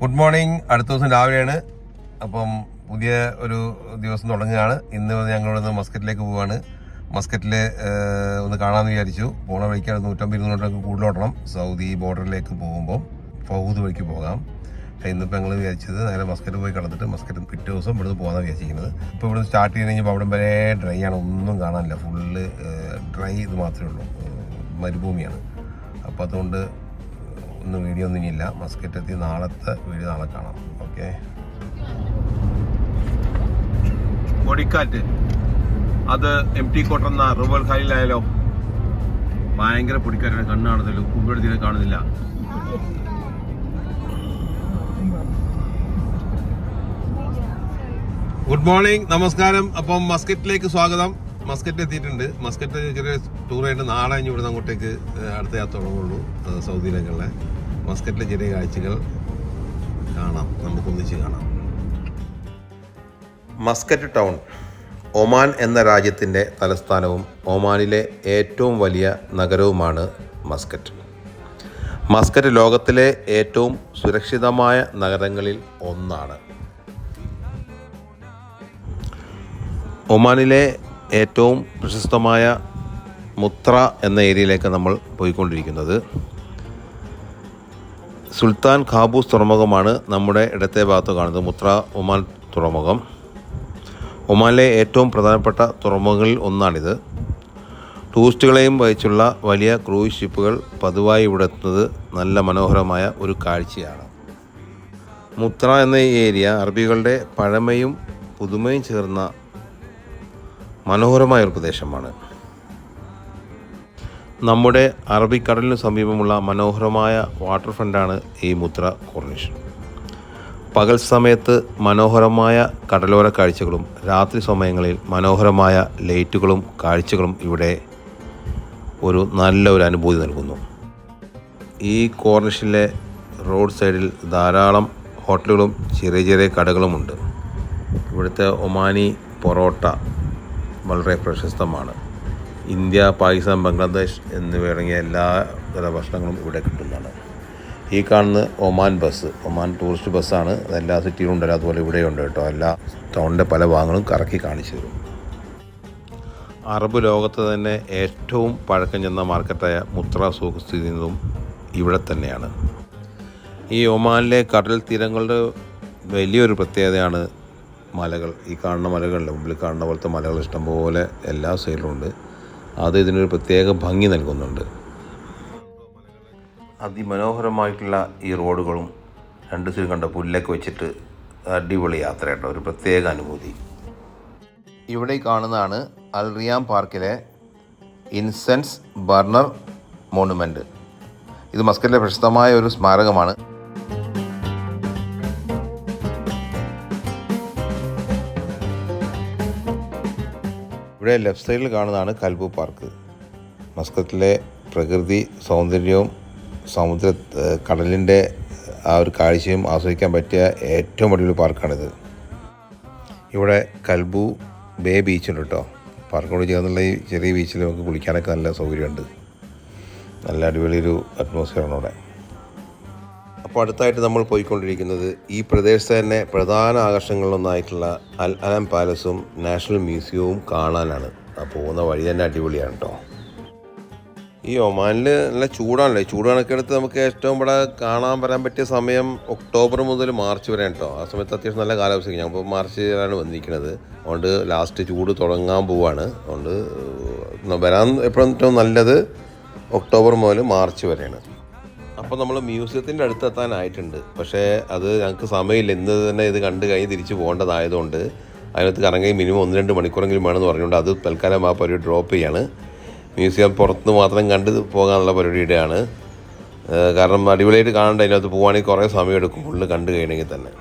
Good morning. അടുത്ത ദിവസം രാവിലെയാണ്. അപ്പം പുതിയ ഒരു ദിവസം തുടങ്ങുകയാണ്. ഇന്ന് ഞങ്ങളിവിടെ മസ്കറ്റിലേക്ക് പോവുകയാണ്. മസ്കറ്റിൽ ഒന്ന് കാണാമെന്ന് വിചാരിച്ചു. പോണ വഴിക്കാണ് 150-200 കൂടുതലോട്ടണം. സൗദി ബോർഡറിലേക്ക് പോകുമ്പോൾ ഫൗദ് വഴിക്ക് പോകാം. പക്ഷേ ഇന്നിപ്പോൾ ഞങ്ങൾ വിചാരിച്ചത് നേരെ മസ്കറ്റ് പോയി കടന്നിട്ട് മസ്കറ്റ് പിറ്റേ ദിവസം ഇവിടുന്ന് പോകാനാണ് വിചാരിച്ചിരിക്കുന്നത്. ഇപ്പോൾ ഇവിടുന്ന് സ്റ്റാർട്ട് ചെയ്ത് കഴിഞ്ഞപ്പോൾ അവിടെ വരെ ഡ്രൈ ആണ്, ഒന്നും കാണാനില്ല. ഫുള്ള് ഡ്രൈ ഇത് മാത്രമേ ഉള്ളൂ, മരുഭൂമിയാണ്. അപ്പോൾ അതുകൊണ്ട് ഒന്നും വീഡിയോ ഒന്നും ഇനിയില്ല. മസ്കറ്റ് എത്തി നാളത്തെ വീഡിയോ നാളെ കാണാം. ഓക്കെ. പൊടിക്കാറ്റ് അത് MT കോട്ടർ എന്ന റിവർ ഖാലിലായാലോ ഭയങ്കര പൊടിക്കാറ്റാണ്. കണ്ണ് കാണുന്നില്ല, ഉപ്പെടുത്തിയിട്ട് കാണുന്നില്ല. ഗുഡ് മോർണിംഗ്, നമസ്കാരം. അപ്പം മസ്കറ്റിലേക്ക് സ്വാഗതം. മസ്കറ്റ് എത്തിയിട്ടുണ്ട്. മസ്കറ്റ് ചെറിയ ടൂറായിട്ട് നാളെ കഴിഞ്ഞ് ഇവിടുന്ന് അങ്ങോട്ടേക്ക് അടുത്ത യാത്ര തുടങ്ങുള്ളൂ. സൗദിയിലേക്കുള്ള മസ്കറ്റിലെ ചെറിയ കാഴ്ചകൾ കാണാം, നമുക്കൊന്നിച്ച് കാണാം. മസ്കറ്റ് ടൗൺ ഒമാൻ എന്ന രാജ്യത്തിൻ്റെ തലസ്ഥാനവും ഒമാനിലെ ഏറ്റവും വലിയ നഗരവുമാണ് മസ്കറ്റ്. മസ്കറ്റ് ലോകത്തിലെ ഏറ്റവും സുരക്ഷിതമായ നഗരങ്ങളിൽ ഒന്നാണ്. ഒമാനിലെ ഏറ്റവും പ്രശസ്തമായ മുത്ര എന്ന ഏരിയയിലേക്ക് നമ്മൾ പോയിക്കൊണ്ടിരിക്കുന്നത്. സുൽത്താൻ ഖാബൂസ് തുറമുഖമാണ് നമ്മുടെ ഇടത്തെ ഭാഗത്ത് കാണുന്നത്. മുത്ര ഒമാൻ തുറമുഖം ഒമാനിലെ ഏറ്റവും പ്രധാനപ്പെട്ട തുറമുഖങ്ങളിൽ ഒന്നാണിത്. ടൂറിസ്റ്റുകളെയും വഹിച്ചുള്ള വലിയ ക്രൂയിസ് ഷിപ്പുകൾ പതിവായി ഇവിടെ എത്തുന്നത് നല്ല മനോഹരമായ ഒരു കാഴ്ചയാണ്. മുത്ര എന്ന ഈ ഏരിയ അറബികളുടെ പഴമയും പുതുമയും ചേർന്ന മനോഹരമായ ഒരു പ്രദേശമാണ്. നമ്മുടെ അറബിക്കടലിന് സമീപമുള്ള മനോഹരമായ വാട്ടർ ഫ്രണ്ടാണ് ഈ മുത്ര കോർണിഷ്. പകൽ സമയത്ത് മനോഹരമായ കടലോര കാഴ്ചകളും രാത്രി സമയങ്ങളിൽ മനോഹരമായ ലൈറ്റുകളും കാഴ്ചകളും ഇവിടെ നല്ല ഒരു അനുഭൂതി നൽകുന്നു. ഈ കോർണിഷിലെ റോഡ് സൈഡിൽ ധാരാളം ഹോട്ടലുകളും ചെറിയ ചെറിയ കടകളുമുണ്ട്. ഇവിടുത്തെ ഒമാനി പൊറോട്ട വളരെ പ്രശസ്തമാണ്. ഇന്ത്യ, പാകിസ്ഥാൻ, ബംഗ്ലാദേശ് എന്നിവയടങ്ങിയ എല്ലാ തര ഭക്ഷണങ്ങളും ഇവിടെ കിട്ടുന്നതാണ്. ഈ കാണുന്ന ഒമാൻ ബസ്, ഒമാൻ ടൂറിസ്റ്റ് ബസ്സാണ്. അതെല്ലാ സിറ്റിയിലും ഉണ്ടല്ലോ, അതുപോലെ ഇവിടെയുണ്ട് കേട്ടോ. എല്ലാ ടൗണിൻ്റെ പല ഭാഗങ്ങളും കറക്കി കാണിച്ചു തരും. അറബ് ലോകത്ത് തന്നെ ഏറ്റവും പഴക്കം ചെന്ന മാർക്കറ്റായ മുത്ര സൂഖ് സ്ഥിതി ചെയ്യുന്നതും ഇവിടെ തന്നെയാണ്. ഈ ഒമാനിലെ കടൽ തീരങ്ങളുടെ വലിയൊരു പ്രത്യേകതയാണ് മലകൾ. ഈ കാണുന്ന മലകളിൽ മുമ്പിൽ കാണുന്ന പോലത്തെ മലകൾ ഇഷ്ടംപോലെ എല്ലാ സൈഡിലുമുണ്ട്. അത് ഇതിനൊരു പ്രത്യേക ഭംഗി നൽകുന്നുണ്ട്. അതിമനോഹരമായിട്ടുള്ള ഈ റോഡുകളും രണ്ട് സൈഡ് കണ്ട പുല്ലൊക്കെ വെച്ചിട്ട് അടിപൊളി യാത്ര കേട്ടോ, ഒരു പ്രത്യേക അനുഭൂതി. ഇവിടെ കാണുന്നതാണ് അൽ റിയാം പാർക്കിലെ ഇൻസെൻസ് ബർണർ മോണുമെൻറ്റ്. ഇത് മസ്കറ്റിലെ പ്രശസ്തമായ ഒരു സ്മാരകമാണ്. ഇവിടെ ലെഫ്റ്റ് സൈഡിൽ കാണുന്നതാണ് കൽബു പാർക്ക്. മസ്കറ്റിലെ പ്രകൃതി സൗന്ദര്യവും കടലിൻ്റെ ആ ഒരു കാഴ്ചയും ആസ്വദിക്കാൻ പറ്റിയ ഏറ്റവും വലിയൊരു പാർക്കാണിത്. ഇവിടെ കൽബു ബേ ബീച്ചുണ്ട് കേട്ടോ. പാർക്കിനോട് ചേർന്നുള്ള ഈ ചെറിയ ബീച്ചിൽ നമുക്ക് കുളിക്കാനൊക്കെ നല്ല സൗകര്യമുണ്ട്. നല്ല അടിപൊളിയൊരു അറ്റ്മോസ്ഫിയറാണ് അവിടെ. അപ്പോൾ അടുത്തായിട്ട് നമ്മൾ പോയിക്കൊണ്ടിരിക്കുന്നത് ഈ പ്രദേശത്തെ തന്നെ പ്രധാന ആകർഷണങ്ങളിലൊന്നായിട്ടുള്ള അൽ അലം പാലസും നാഷണൽ മ്യൂസിയവും കാണാനാണ്. ആ പോകുന്ന വഴി തന്നെ അടിപൊളിയാണ് കേട്ടോ. ഈ ഒമാനിൽ നല്ല ചൂടാണല്ലേ. ചൂട് കണക്കെടുത്ത് നമുക്ക് ഏറ്റവും ഇവിടെ കാണാൻ വരാൻ പറ്റിയ സമയം ഒക്ടോബർ മുതൽ മാർച്ച് വരെ കേട്ടോ. ആ സമയത്ത് അത്യാവശ്യം നല്ല കാലാവസ്ഥയ്ക്ക് ഞങ്ങൾ ഇപ്പോൾ മാർച്ചിലാണ് വന്നിരിക്കുന്നത്. അതുകൊണ്ട് ലാസ്റ്റ് ചൂട് തുടങ്ങാൻ പോവാണ്. അതുകൊണ്ട് വരാൻ എപ്പോഴും ഏറ്റവും നല്ലത് ഒക്ടോബർ മുതൽ മാർച്ച് വരെയാണ്. അപ്പോൾ നമ്മൾ മ്യൂസിയത്തിൻ്റെ അടുത്തെത്താനായിട്ടുണ്ട്. പക്ഷേ അത് ഞങ്ങൾക്ക് സമയമില്ല. ഇന്ന് തന്നെ ഇത് കണ്ട് കഴിഞ്ഞ് തിരിച്ച് പോകേണ്ടതായതുകൊണ്ട് അതിനകത്ത് കറങ്ങി മിനിമം 1-2 മണിക്കൂറെങ്കിലും വേണമെന്ന് പറഞ്ഞുകൊണ്ട് അത് തൽക്കാലം ആ പരിപാടി ഡ്രോപ്പ് ചെയ്യാണ്. മ്യൂസിയം പുറത്തുനിന്ന് മാത്രം കണ്ട് പോകാനുള്ള പരിപാടിയുടെയാണ്. കാരണം അടിപൊളിയായിട്ട് കാണേണ്ട, അതിനകത്ത് പോവുകയാണെങ്കിൽ കുറേ സമയം എടുക്കും ഫുള്ള് കണ്ടു കഴിയണമെങ്കിൽ തന്നെ.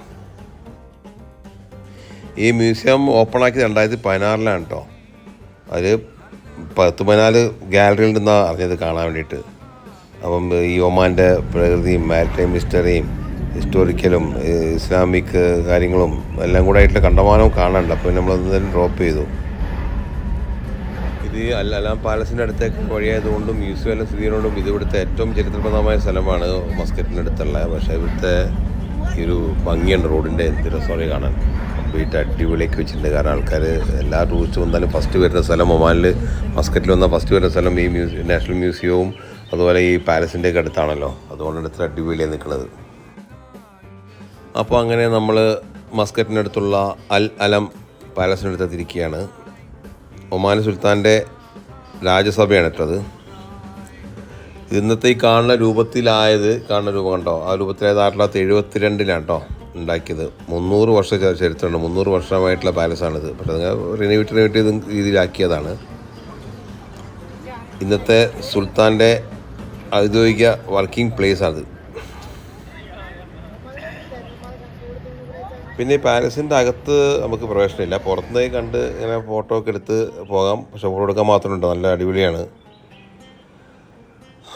ഈ മ്യൂസിയം ഓപ്പണാക്കി 2016 കേട്ടോ. അതിൽ 10-14 ഗാലറിയിൽ നിന്നാണ് അറിഞ്ഞത് കാണാൻ വേണ്ടിയിട്ട്. അപ്പം ഈ ഒമാൻ്റെ പ്രകൃതിയും മാരിടൈം ഹിസ്റ്ററിയും ഹിസ്റ്റോറിക്കലും ഇസ്ലാമിക് കാര്യങ്ങളും എല്ലാം കൂടെ ആയിട്ടുള്ള കണ്ടമാനവും കാണാനുണ്ട്. അപ്പോൾ നമ്മളതെന്തായാലും ഡ്രോപ്പ് ചെയ്തു. ഇത് അൽ അലാം പാലസിൻ്റെ അടുത്തേക്ക് വഴിയായതുകൊണ്ടും മ്യൂസിയം എല്ലാം സ്ഥിതി ചെയ്യുന്നതുകൊണ്ടും ഇത് ഇവിടുത്തെ ഏറ്റവും ചരിത്രപ്രദമായ സ്ഥലമാണ് മസ്കറ്റിൻ്റെ അടുത്തുള്ള. പക്ഷേ ഇവിടുത്തെ ഈ ഒരു ഭംഗിയുണ്ട് റോഡിൻ്റെ. എന്ത് രസമാണ് കാണാൻ. കംപ്ലീറ്റ് അടിപൊളിയൊക്കെ വെച്ചിട്ടുണ്ട്. കാരണം ആൾക്കാർ എല്ലാ ടൂറിസ്റ്റ് വന്നാലും ഫസ്റ്റ് വരുന്ന സ്ഥലം ഒമാനിൽ മസ്കറ്റിൽ വന്നാൽ ഫസ്റ്റ് വരുന്ന സ്ഥലം ഈ നാഷണൽ മ്യൂസിയവും അതുപോലെ ഈ പാലസിൻ്റെ ഒക്കെ അടുത്താണല്ലോ. അതുകൊണ്ടാണ് ഇത്ര അടിപൊളിയായി നിൽക്കുന്നത്. അപ്പോൾ അങ്ങനെ നമ്മൾ മസ്കറ്റിനടുത്തുള്ള അൽ അലം പാലസിനടുത്ത് തിരിക്കുകയാണ്. ഒമാൻ സുൽത്താൻ്റെ രാജസഭയാണ് ഇട്ടത്. ഇന്നത്തെ ഈ കാണുന്ന രൂപം കണ്ടോ, ആ രൂപത്തിലായത് 1972 കേട്ടോ ഉണ്ടാക്കിയത്. 300 വർഷ ചരിത്രമുണ്ട്. 300 വർഷമായിട്ടുള്ള പാലസാണിത്. പക്ഷേ അത് റിനോവേറ്റ് രീതിയിലാക്കിയതാണ്. ഇന്നത്തെ സുൽത്താൻ്റെ ഔദ്യോഗിക വർക്കിംഗ് പ്ലേസാണിത്. പിന്നെ ഈ പാലസിൻ്റെ അകത്ത് നമുക്ക് പ്രവേശനമില്ല. പുറത്തുനിന്ന് കണ്ട് ഇങ്ങനെ ഫോട്ടോ ഒക്കെ എടുത്ത് പോകാം. പക്ഷെ ഫോട്ടോ എടുക്കാൻ മാത്രമുണ്ട്. നല്ല അടിപൊളിയാണ്.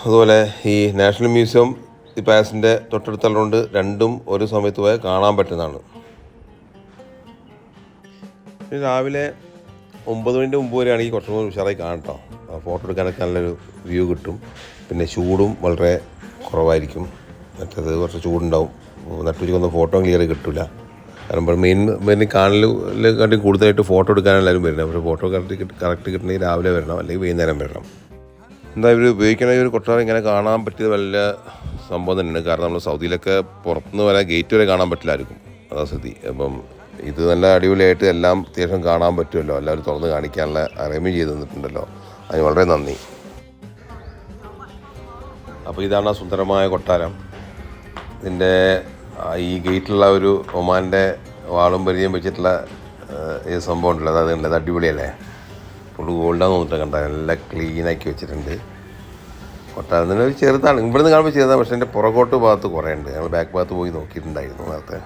അതുപോലെ ഈ നാഷണൽ മ്യൂസിയം ഈ പാലസിൻ്റെ തൊട്ടടുത്തുള്ളതുകൊണ്ട് രണ്ടും ഒരു സമയത്ത് പോയാൽ കാണാൻ പറ്റുന്നതാണ്. രാവിലെ 9 മണിൻ്റെ മുമ്പ് വരെയാണെങ്കിൽ കുറച്ചും കൂടി ഉഷാറായി കാണാം കേട്ടോ. ഫോട്ടോ എടുക്കാനൊക്കെ നല്ലൊരു വ്യൂ കിട്ടും. പിന്നെ ചൂടും വളരെ കുറവായിരിക്കും. മറ്റേത് കുറച്ച് ചൂടുണ്ടാവും. നട്ടുച്ചയ്ക്കൊന്നും ഫോട്ടോ ക്ലിയർ കിട്ടില്ല. കാരണം മെയിൻ കാണലിനെക്കാട്ടി കൂടുതലായിട്ട് ഫോട്ടോ എടുക്കാൻ എല്ലാവരും വരണം. പക്ഷേ ഫോട്ടോ കറക്റ്റ് കിട്ടണമെങ്കിൽ രാവിലെ വരണം, അല്ലെങ്കിൽ വൈകുന്നേരം വരണം. എന്താ ഇവർ ഉപയോഗിക്കണ ഒരു കൊട്ടാരം ഇങ്ങനെ കാണാൻ പറ്റിയത് വലിയ സംഭവം തന്നെയാണ്. കാരണം നമ്മൾ സൗദിയിലൊക്കെ പുറത്തുനിന്ന് വരാൻ ഗേറ്റ് വരെ കാണാൻ പറ്റില്ലായിരിക്കും. അതാ സ്ഥിതി. അപ്പം ഇത് നല്ല അടിപൊളിയായിട്ട് എല്ലാം അത്യാവശ്യം കാണാൻ പറ്റുമല്ലോ. എല്ലാവരും തുറന്ന് കാണിക്കാനുള്ള അറേഞ്ച് ചെയ്ത് തന്നിട്ടുണ്ടല്ലോ. അതിന് വളരെ നന്ദി. അപ്പോൾ ഇതാണ് ആ സുന്ദരമായ കൊട്ടാരം. ഇതിൻ്റെ ഈ ഗേറ്റിലുള്ള ഒരു ഒമാൻ്റെ വാളും പരിചയം വെച്ചിട്ടുള്ള ഈ സംഭവം ഉണ്ടല്ലോ, അത് അടിപൊളിയല്ലേ. ഫുള്ള് ഗോൾഡാന്ന് തോന്നിട്ട് കണ്ട നല്ല ക്ലീനാക്കി വെച്ചിട്ടുണ്ട്. കൊട്ടാരത്തിന് ഒരു ചെറുതാണ്. ഇവിടുന്ന് കാണുമ്പോൾ ചെറുതാണ്. പക്ഷേ എൻ്റെ പുറകോട്ട് ഭാഗത്ത് കുറേ ഉണ്ട്. ഞങ്ങൾ ബാക്ക് ഭാഗത്ത് പോയി നോക്കിയിട്ടുണ്ടായിരുന്നു നേരത്തെ.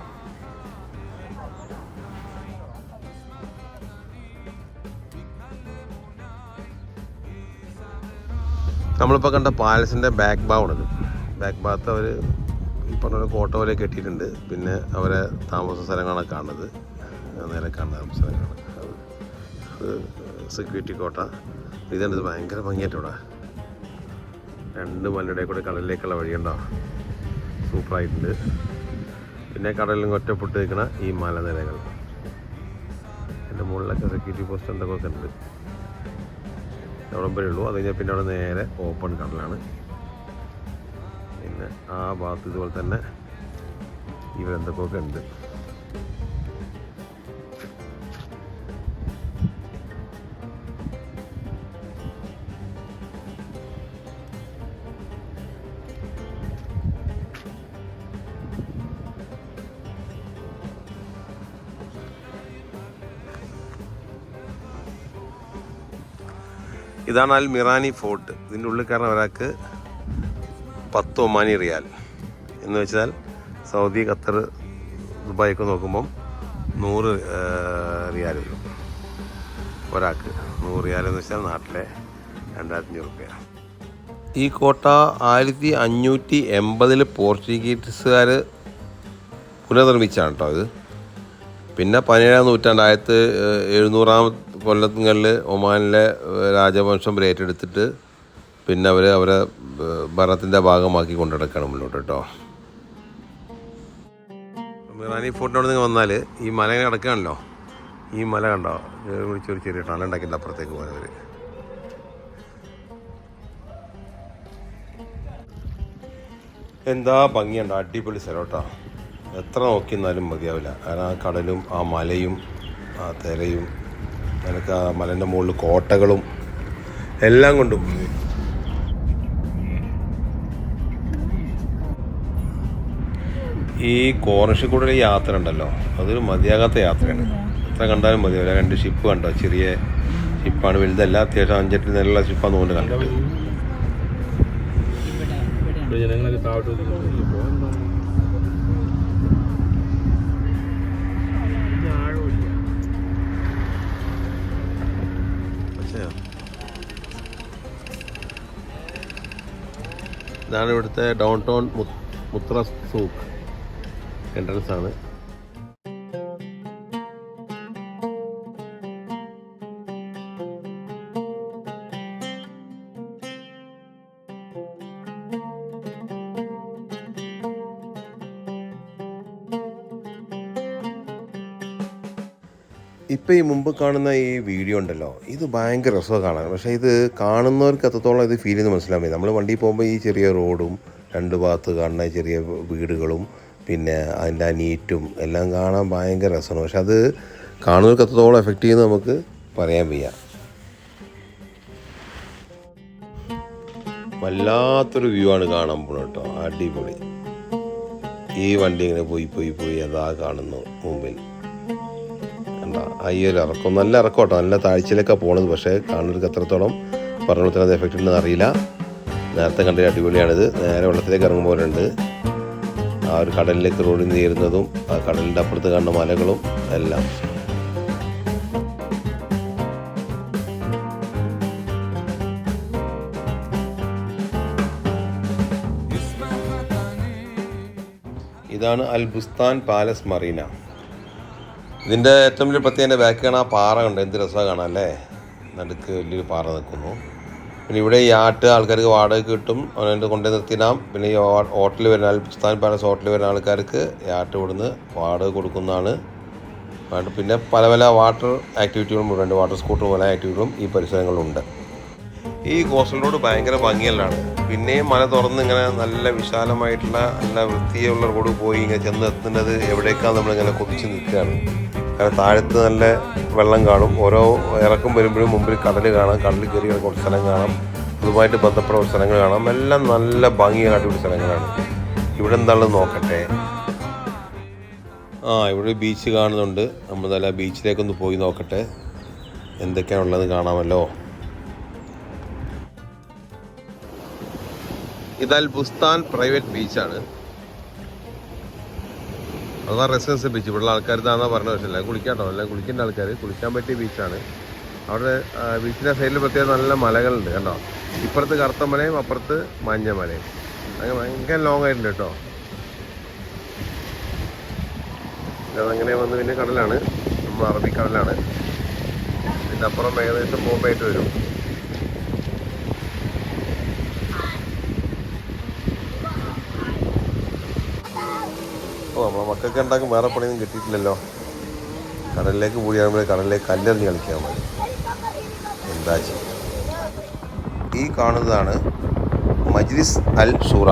നമ്മളിപ്പോൾ കണ്ട പാലസിൻ്റെ ബാക്ക് ഭാഗമാണത്. ബാക്ക് ഭാഗത്ത് അവർ ഈ പറഞ്ഞ കോട്ട പോലെ കെട്ടിയിട്ടുണ്ട്. പിന്നെ അവരെ താമസ സ്ഥലങ്ങളാണ് കാണുന്നത്. നേരെ കാണുന്ന താമസ സ്ഥലങ്ങളാണ് അത് സെക്യൂരിറ്റി കോട്ട. ഇതുണ്ട്. ഇത് ഭയങ്കര ഭംഗിയായിട്ട് ഇവിടെ 2 മലയുടെ കൂടെ കടലിലേക്കുള്ള വഴിയുണ്ടോ. സൂപ്പറായിട്ടുണ്ട്. പിന്നെ കടലിൽ ഒറ്റപ്പെട്ട് നിൽക്കുന്ന ഈ മലനിരകൾ. എൻ്റെ മുകളിലൊക്കെ സെക്യൂരിറ്റി പോസ്റ്റ് എന്തൊക്കെ ഉണ്ട്. അവിടെ വരെ ഉള്ളൂ. അത് കഴിഞ്ഞാൽ പിന്നെ അവിടെ നേരെ ഓപ്പൺ കടലാണ്. പിന്നെ ആ ഭാഗത്ത് ഇതുപോലെ തന്നെ ഇവരെന്തൊക്കെ ഉണ്ട്. ഇതാണ് അൽ മിറാനി ഫോർട്ട്. ഇതിൻ്റെ ഉള്ളിൽ കയറാൻ ഒരാൾക്ക് 10 ഒമാനി റിയാൽ എന്ന് വെച്ചാൽ സൗദി, ഖത്തർ, ദുബായൊക്കെ നോക്കുമ്പം 100 റിയാൽ വരും ഒരാൾക്ക്. 100 റിയാൽ എന്ന് വെച്ചാൽ നാട്ടിലെ 2500 രൂപ. ഈ കോട്ട 1580 പോർച്ചുഗീസുകാർ പുനർനിർമ്മിച്ചാണ് കേട്ടോ ഇത്. പിന്നെ 17-ാം നൂറ്റാണ്ട് 1700-ാം കൊല്ലങ്ങളിൽ ഒമാനിലെ രാജവംശം ഏറ്റെടുത്തിട്ട് പിന്നെ അവരെ ഭരണത്തിൻ്റെ ഭാഗമാക്കി കൊണ്ടുനടക്കുകയാണ് മുന്നോട്ട് കേട്ടോ. മിറാനി ഫോർട്ടിനോട് നിങ്ങൾ വന്നാൽ ഈ മല ഇങ്ങനെ കിടക്കുകയാണല്ലോ. ഈ മല കണ്ടോ, വിളിച്ചൊരു ചെറിയ ടണൽ ഉണ്ടാക്കിയിട്ട് അപ്പുറത്തേക്ക് പോയവർ. എന്താ ഭംഗിയുണ്ടോ, അടിപൊളി സ്ഥലം കേട്ടോ. എത്ര നോക്കിയെന്നാലും മതിയാവില്ല. കാരണം ആ കടലും ആ മലയും ആ തിരയും എനിക്ക് ആ മലേൻ്റെ മുകളിൽ കോട്ടകളും എല്ലാം കൊണ്ടും. ഈ കോർണിഷിൽ കൂടെ യാത്ര ഉണ്ടല്ലോ, അതൊരു മതിയാകാത്ത യാത്രയാണ്. എത്ര കണ്ടാലും മതിയാവില്ല. 2 ഷിപ്പ് കണ്ടോ, ചെറിയ ഷിപ്പാണ്, വലുതല്ല. അത്യാവശ്യം 5-8 നിലയുള്ള ഷിപ്പാന്ന് തോന്നുന്നു കണ്ടിട്ട്. ജനങ്ങളൊക്കെ താഴോട്ട് ഇതാണ് ഇവിടുത്തെ down town Muttrah Souq entrance ആണ്. ഇപ്പോൾ ഈ മുമ്പ് കാണുന്ന ഈ വീഡിയോ ഉണ്ടല്ലോ, ഇത് ഭയങ്കര രസമാണ് കാണാൻ. പക്ഷേ ഇത് കാണുന്നവർക്ക് എത്രത്തോളം ഇത് ഫീൽ ചെയ്ത് മനസ്സിലാവും. നമ്മൾ വണ്ടിയിൽ പോകുമ്പോൾ ഈ ചെറിയ റോഡും രണ്ട് ഭാഗത്ത് കാണുന്ന ചെറിയ വീടുകളും പിന്നെ അതിൻ്റെ ആ നീറ്റും എല്ലാം കാണാൻ ഭയങ്കര രസമാണ്. പക്ഷെ അത് കാണുന്നവർക്ക് എത്രത്തോളം എഫക്റ്റ് ചെയ്യുന്നത് നമുക്ക് പറയാൻ വയ്യ. വല്ലാത്തൊരു വ്യൂ ആണ് കാണാൻ പോകുന്നത് കേട്ടോ, അടിപൊളി. ഈ വണ്ടി ഇങ്ങനെ പോയി അതാ കാണുന്നു മുമ്പിൽ. ഈ ഒരു ഇറക്കം നല്ല ഇറക്കം കേട്ടോ, നല്ല താഴ്ചയിലൊക്കെ പോണത്. പക്ഷേ കാണുന്നവർക്ക് എത്രത്തോളം പറഞ്ഞ അത് എഫക്റ്റ് ഉണ്ടെന്ന് അറിയില്ല. നേരത്തെ കണ്ടൊരു അടിപൊളിയാണിത്. നേരെ വെള്ളത്തിലേക്ക് ഇറങ്ങുമ്പോഴുണ്ട് ആ ഒരു കടലിലേക്ക് റോഡിൽ നിന്ന് ചേരുന്നതും ആ കടലിൻ്റെ അപ്പുറത്ത് കാണുന്ന മലകളും എല്ലാം. ഇതാണ് അൽ ബുസ്താൻ പാലസ് മറീന. ഇതിൻ്റെ ഏറ്റവും വലിയ പ്രത്യേകത ബാക്ക് കാണാൻ ആ പാറ ഉണ്ട്. എന്ത് രസമാണ് കാണാം അല്ലേ, നടുക്ക് വലിയൊരു പാറ നിൽക്കുന്നു. പിന്നെ ഇവിടെ ഈ ആട്ട് ആൾക്കാർക്ക് വാടക കിട്ടും, അതിൻ്റെ കൊണ്ടു നിർത്തിനാം. പിന്നെ ഈ ഹോട്ടലിൽ വരുന്ന അൽ ബുസ്താൻ പാലസ് ഹോട്ടലിൽ വരുന്ന ആൾക്കാർക്ക് ആട്ട് ഇവിടുന്ന് വാടക കൊടുക്കുന്നതാണ്. പിന്നെ പല പല വാട്ടർ ആക്ടിവിറ്റികളും ഉണ്ട്, വാട്ടർ സ്കൂട്ടർ പല ആക്ടിവിറ്റികളും ഈ പരിസരങ്ങളിലുണ്ട്. ഈ കോസ്റ്റൽ റോഡ് ഭയങ്കര ഭംഗിയുള്ളതാണ്. പിന്നെയും മല തുറന്ന് ഇങ്ങനെ നല്ല വിശാലമായിട്ടുള്ള നല്ല വൃത്തിയുള്ള റോഡ് പോയി ഇങ്ങനെ ചെന്ന് എത്തുന്നത് എവിടേക്കാണ് നമ്മളിങ്ങനെ കൊതിച്ച് നിൽക്കുകയാണ്. കാരണം താഴത്ത് നല്ല വെള്ളം കാണും, ഓരോ ഇറക്കം വരുമ്പോഴും മുമ്പിൽ കടൽ കാണാം, കടലിൽ കയറി കുറച്ച് സ്ഥലം കാണാം, അതുമായിട്ട് ബന്ധപ്പെട്ട സ്ഥലങ്ങൾ കാണാം. എല്ലാം നല്ല ഭംഗിയുള്ള അടിപൊളി സ്ഥലങ്ങളാണ്. ഇവിടെ എന്താണെന്ന് നോക്കട്ടെ. ഇവിടെ ബീച്ച് കാണുന്നുണ്ട്. നമ്മൾ നല്ല ബീച്ചിലേക്കൊന്ന് പോയി നോക്കട്ടെ എന്തൊക്കെയാണുള്ളത് കാണാമല്ലോ. ഇത് അൽ ബുസ്താൻ പ്രൈവറ്റ് ബീച്ചാണ്. അതാ റെസിഡൻസ് ബീച്ച്. ഇവിടെയുള്ള ആൾക്കാർ ഇതാണെന്നാ പറഞ്ഞത്. പക്ഷേ എല്ലാം കുളിക്കാട്ടോ, എല്ലാം കുളിക്കേണ്ട ആൾക്കാർ കുളിക്കാൻ പറ്റിയ ബീച്ചാണ്. അവിടെ ബീച്ചിൻ്റെ സൈഡിൽ പ്രത്യേകം നല്ല മലകളുണ്ട് കണ്ടോ. ഇപ്പുറത്ത് കറുത്ത മലയും അപ്പുറത്ത് മഞ്ഞ മലയും. അങ്ങനെ ഭയങ്കര ലോങ് ആയിട്ടുണ്ട് കേട്ടോ. അതങ്ങനെ വന്ന് പിന്നെ കടലാണ്, നമ്മൾ അറബിക്കടലാണ്. ഇതിൻ്റെ അപ്പുറം ഏകദേശം ബോംബായിട്ട് വരും. നമ്മളെ മക്കൾക്ക് ഉണ്ടാക്കും വേറെ പണിയൊന്നും കിട്ടിയിട്ടില്ലല്ലോ. കടലിലേക്ക് പോയി കഴിയുമ്പോൾ കടലിലേക്ക് കല്ലെറിഞ്ഞ് കളിക്കാൻ മതി. എന്താ ചെയ്യും. ഈ കാണുന്നതാണ് മജ്ലിസ് അൽ ഷൂറ.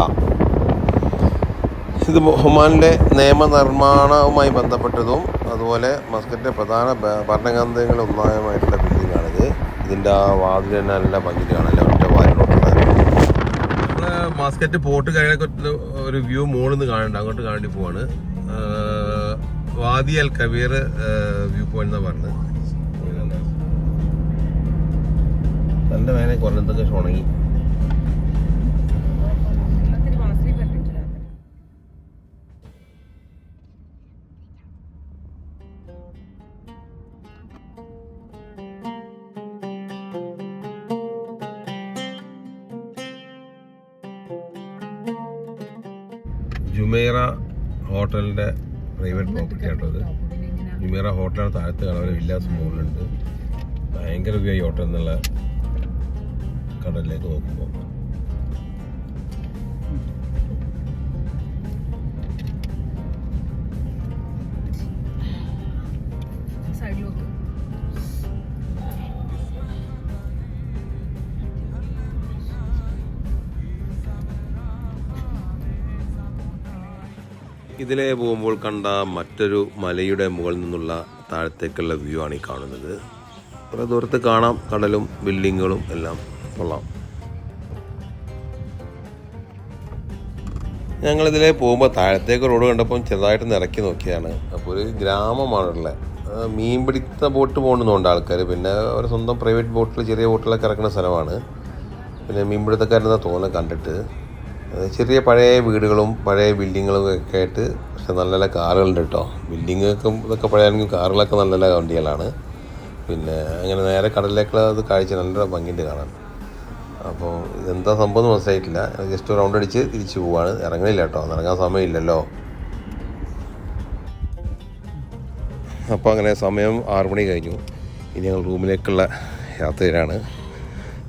ഇത് ഒമാനിലെ നിയമനിർമ്മാണവുമായി ബന്ധപ്പെട്ടതും അതുപോലെ മസ്കറ്റിൻ്റെ പ്രധാന ഭരണകേന്ദ്രങ്ങളിൽ ഒന്നായിട്ടുള്ള ബിൽഡിങ്ങാണിത്. ഇതിൻ്റെ ആ വാതിൽ തന്നെ നല്ല ഭംഗിയിൽ കാണാൻ ഒറ്റ വാതിലോട്ടുള്ള മസ്കറ്റ് പോർട്ട് കഴിഞ്ഞ ഒരു വ്യൂ മുകളിൽ നിന്ന് കാണുന്നുണ്ട്. അങ്ങോട്ട് കാണേണ്ടി പോവാണ്. വാദി അൽ കബീർ വ്യൂ പോയിന്റ് എന്നാണ് പറഞ്ഞത്. നല്ല വേന കുറഞ്ഞതൊക്കെ ഉണങ്ങി. ജുമൈറ ഹോട്ടലിൻ്റെ പ്രൈവറ്റ് പ്രോപ്പർട്ടി ആട്ടോ അത്. ജുമൈറ ഹോട്ടലാണ് താഴത്ത് കാണാൻ വില്ലാസ് മുകളിലുണ്ട്. ഭയങ്കര വ്യൂ ഈ ഹോട്ടലിൽ നിന്നുള്ള കടലിലേക്ക് നോക്കുമ്പോൾ. ഇതിലെ പോകുമ്പോൾ കണ്ട മറ്റൊരു മലയുടെ മുകളിൽ നിന്നുള്ള താഴത്തേക്കുള്ള വ്യൂ ആണ് ഈ കാണുന്നത്. കുറേ ദൂരത്ത് കാണാം കടലും ബിൽഡിങ്ങുകളും എല്ലാം കൊള്ളാം. ഞങ്ങളിതിലെ പോകുമ്പോൾ താഴത്തേക്ക് റോഡ് കണ്ടപ്പോൾ ചെറുതായിട്ട് ഇറക്കി നോക്കിയാണ്. അപ്പോൾ ഒരു ഗ്രാമമാണുള്ളത്. മീൻ പിടിക്കുന്ന ബോട്ട് പോകുന്നുണ്ട് ആൾക്കാർ. പിന്നെ അവർ സ്വന്തം പ്രൈവറ്റ് ബോട്ടിൽ ചെറിയ ബോട്ടിലൊക്കെ ഇറക്കുന്ന സ്ഥലമാണ്. പിന്നെ മീൻ പിടുത്തക്കാരെന്നാ തോന്നുന്നത് കണ്ടിട്ട്. ചെറിയ പഴയ വീടുകളും പഴയ ബിൽഡിങ്ങുകളും ഒക്കെ ആയിട്ട്. പക്ഷെ നല്ല നല്ല കാറുകളുണ്ട് കേട്ടോ. ബിൽഡിങ്ങൊക്കെ ഇതൊക്കെ പഴയാണെങ്കിൽ കാറുകളൊക്കെ നല്ല നല്ല വണ്ടികളാണ്. പിന്നെ അങ്ങനെ നേരെ കടലിലേക്കുള്ള അത് കാഴ്ച നല്ല ഭംഗിയുണ്ട് കാണാൻ. അപ്പോൾ ഇതെന്താ സംഭവം മനസ്സിലായിട്ടില്ല. ജസ്റ്റ് റൗണ്ട് അടിച്ച് തിരിച്ചു പോവാണ്. ഇറങ്ങണില്ല കേട്ടോ, ഇറങ്ങാൻ സമയമില്ലല്ലോ. അപ്പോൾ അങ്ങനെ സമയം 6 മണി കഴിഞ്ഞു. ഇനി ഞങ്ങൾ റൂമിലേക്കുള്ള യാത്രയിലാണ്.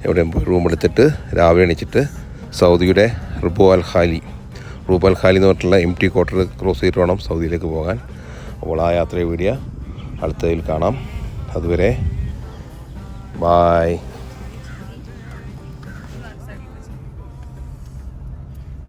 എവിടെയും പോയി റൂം എടുത്തിട്ട് രാവിലെ എണീച്ചിട്ട് സൗദിയുടെ റുബു അൽ ഖാലി എന്ന് പറഞ്ഞിട്ടുള്ള MT ക്വാർട്ടർ ക്രോസ് ചെയ്തിട്ട് വേണം സൗദിയിലേക്ക് പോകാൻ. അപ്പോൾ ആ യാത്രയെ വീഡിയോ അടുത്തതിൽ കാണാം. അതുവരെ ബായ്.